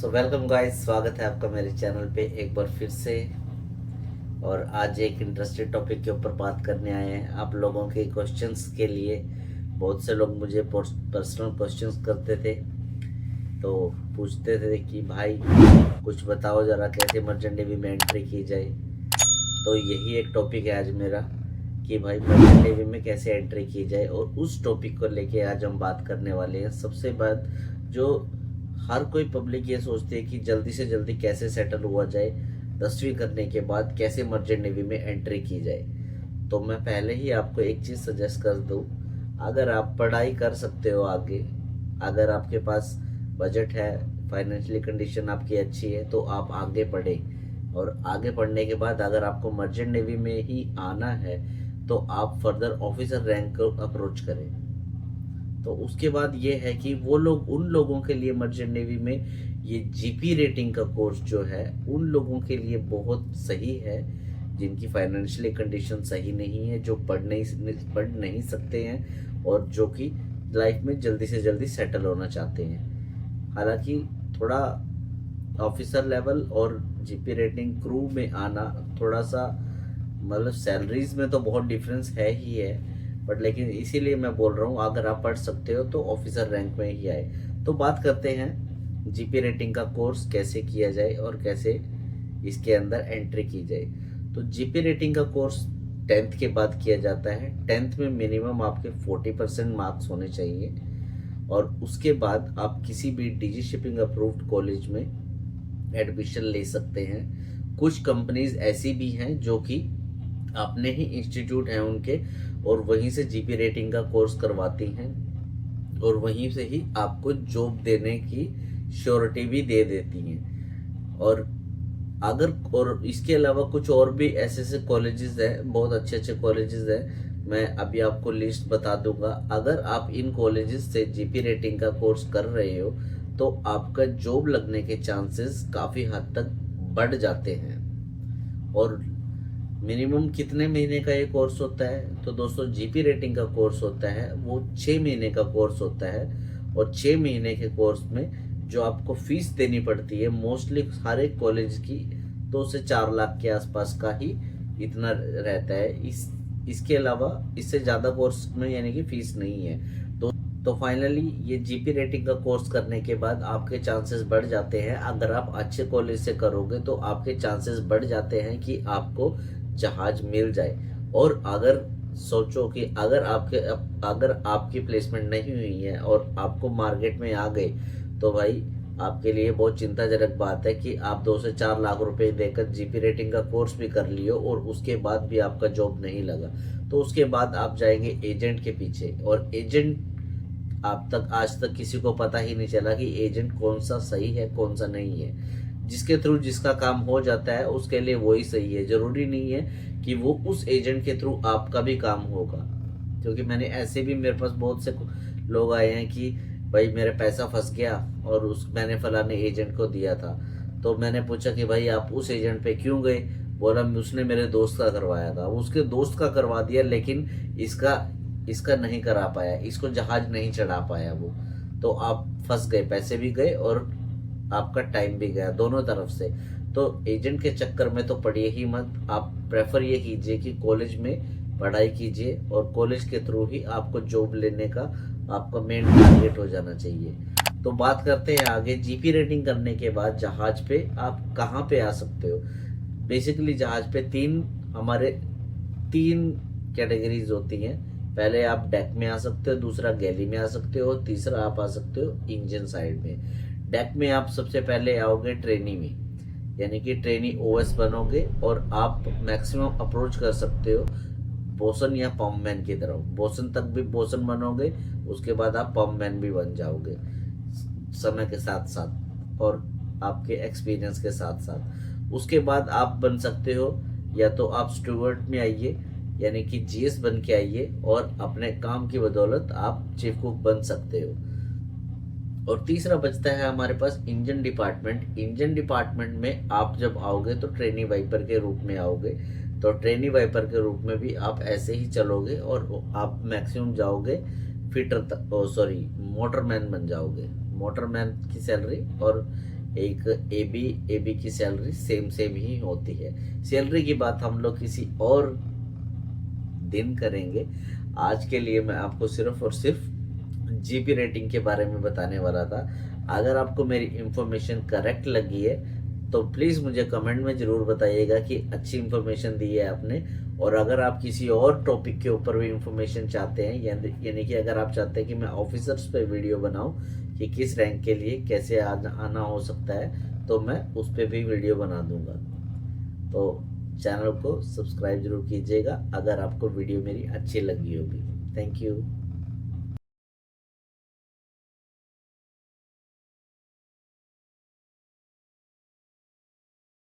Welcome guys, स्वागत है आपका मेरे चैनल पे एक बार फिर से। और आज एक इंटरेस्टेड टॉपिक के ऊपर बात करने आए हैं आप लोगों के क्वेश्चंस के लिए। बहुत से लोग मुझे पर्सनल क्वेश्चंस करते थे, तो पूछते थे कि भाई कुछ बताओ ज़रा कैसे मर्चेंट नेवी में एंट्री की जाए। तो यही एक टॉपिक है आज मेरा कि भाई मर्चेंट नेवी में कैसे एंट्री की जाए, और उस टॉपिक को लेके आज हम बात करने वाले हैं। सबसे बात जो हर कोई पब्लिक ये सोचती है कि जल्दी से जल्दी कैसे सेटल हुआ जाए, 10वीं करने के बाद कैसे मर्चेंट नेवी में एंट्री की जाए। तो मैं पहले ही आपको एक चीज़ सजेस्ट कर दूं, अगर आप पढ़ाई कर सकते हो आगे, अगर आपके पास बजट है, फाइनेंशियली कंडीशन आपकी अच्छी है, तो आप आगे पढ़ें। और आगे पढ़ने के बाद अगर आपको मर्चेंट नेवी में ही आना है तो आप फर्दर ऑफिसर रैंक को अप्रोच करें। तो उसके बाद ये है कि वो लोग, उन लोगों के लिए मर्चेंट नेवी में ये जीपी रेटिंग का कोर्स जो है उन लोगों के लिए बहुत सही है जिनकी फाइनेंशियली कंडीशन सही नहीं है, जो पढ़ नहीं सकते हैं, और जो कि लाइफ में जल्दी से जल्दी सेटल होना चाहते हैं। हालांकि थोड़ा ऑफिसर लेवल और जीपी रेटिंग क्रू में आना थोड़ा सा, मतलब सैलरीज में तो बहुत डिफरेंस है ही है, बट लेकिन इसीलिए मैं बोल रहा हूँ अगर आप पढ़ सकते हो तो ऑफिसर रैंक में ही आए। तो बात करते हैं जीपी रेटिंग का कोर्स कैसे किया जाए और कैसे इसके अंदर एंट्री की जाए। तो जीपी रेटिंग का कोर्स 10th के बाद किया जाता है। 10th में मिनिमम आपके 40% मार्क्स होने चाहिए, और उसके बाद आप किसी भी डीजी शिपिंग अप्रूव्ड कॉलेज में एडमिशन ले सकते हैं। कुछ कंपनीज ऐसी भी हैं जो कि अपने ही इंस्टीट्यूट हैं उनके, और वहीं से जीपी रेटिंग का कोर्स करवाती हैं, और वहीं से ही आपको जॉब देने की श्योरिटी भी दे देती हैं। और इसके अलावा कुछ और भी ऐसे ऐसे कॉलेजेस हैं, बहुत अच्छे अच्छे कॉलेजेस हैं, मैं अभी आपको लिस्ट बता दूंगा। अगर आप इन कॉलेजेस से जीपी रेटिंग का कोर्स कर रहे हो तो आपका जॉब लगने के चांसेस काफ़ी हद तक बढ़ जाते हैं। और मिनिमम कितने महीने का ये कोर्स होता है? तो दोस्तों, जीपी रेटिंग का कोर्स होता है वो 6 महीने का कोर्स होता है, और 6 महीने के कोर्स में जो आपको फीस देनी पड़ती है मोस्टली हर एक कॉलेज की 2 से 4 लाख के आसपास का ही इतना रहता है। इसके अलावा इससे ज़्यादा कोर्स में यानी कि फीस नहीं है। तो फाइनली ये जीपी रेटिंग का कोर्स करने के बाद आपके चांसेस बढ़ जाते हैं। अगर आप अच्छे कॉलेज से करोगे तो आपके चांसेस बढ़ जाते हैं कि आपको जहाज मिल जाए। और अगर सोचो कि अगर आपकी प्लेसमेंट नहीं हुई है और आपको मार्केट में आ गए, तो भाई आपके लिए बहुत चिंताजनक बात है कि आप 2 से 4 लाख रुपए देकर जीपी रेटिंग का कोर्स भी कर लियो और उसके बाद भी आपका जॉब नहीं लगा। तो उसके बाद आप जाएंगे एजेंट के पीछे, और एजेंट आज तक किसी को पता ही नहीं चला कि एजेंट कौन सा सही है कौन सा नहीं है। जिसके थ्रू जिसका काम हो जाता है उसके लिए वही सही है, जरूरी नहीं है कि वो उस एजेंट के थ्रू आपका भी काम होगा। क्योंकि मैंने ऐसे भी, मेरे पास बहुत से लोग आए हैं कि भाई मेरा पैसा फंस गया और मैंने फलाने एजेंट को दिया था। तो मैंने पूछा कि भाई आप उस एजेंट पे क्यों गए? बोला उसने मेरे दोस्त का करवाया था। उसके दोस्त का करवा दिया, लेकिन इसका इसका नहीं करा पाया, इसको जहाज नहीं चढ़ा पाया वो। तो आप फंस गए, पैसे भी गए और आपका टाइम भी गया, दोनों तरफ से। तो एजेंट के चक्कर में तो पड़िए ही मत। आप प्रेफर ये कीजिए कि कॉलेज में पढ़ाई कीजिए, और कॉलेज के थ्रू ही आपको जॉब लेने का आपका मेन टारगेट हो जाना चाहिए। तो बात करते हैं आगे। जीपी रेटिंग करने के बाद जहाज पे आप कहाँ पे आ सकते हो? बेसिकली जहाज पे तीन कैटेगरीज होती हैं। पहले आप डेक में आ सकते हो, दूसरा गैली में आ सकते हो, तीसरा आप आ सकते हो इंजन साइड में। डेक में आप सबसे पहले आओगे ट्रेनी में, यानी कि ट्रेनी ओएस बनोगे, और आप मैक्सिमम अप्रोच कर सकते हो बोसन या पम्पमैन की तरफ। बोसन तक भी बोसन बनोगे, उसके बाद आप पम्पमैन भी बन जाओगे समय के साथ साथ और आपके एक्सपीरियंस के साथ साथ। उसके बाद आप बन सकते हो, या तो आप स्टूवर्ट में आइए, यानी कि जीएस बन के आइए, और अपने काम की बदौलत आप चीफ कुक बन सकते हो। और तीसरा बचता है हमारे पास इंजन डिपार्टमेंट। इंजन डिपार्टमेंट में आप जब आओगे तो ट्रेनी वाइपर के रूप में आओगे। तो ट्रेनी वाइपर के रूप में भी आप ऐसे ही चलोगे, और आप मैक्सिमम जाओगे फिटर तक, सॉरी मोटरमैन बन जाओगे। मोटरमैन की सैलरी और एक एबी की सैलरी सेम ही होती है। सैलरी की बात हम लोग किसी और दिन करेंगे। आज के लिए मैं आपको सिर्फ और सिर्फ जीपी रेटिंग के बारे में बताने वाला था। अगर आपको मेरी इंफॉर्मेशन करेक्ट लगी है तो प्लीज़ मुझे कमेंट में ज़रूर बताइएगा कि अच्छी इंफॉर्मेशन दी है आपने। और अगर आप किसी और टॉपिक के ऊपर भी इंफॉर्मेशन चाहते हैं, यानी कि अगर आप चाहते हैं कि मैं ऑफिसर्स पे वीडियो बनाऊं कि किस रैंक के लिए कैसे आना हो सकता है, तो मैं उस पर भी वीडियो बना दूंगा। तो चैनल को सब्सक्राइब जरूर कीजिएगा अगर आपको वीडियो मेरी अच्छी लगी होगी। Thank you.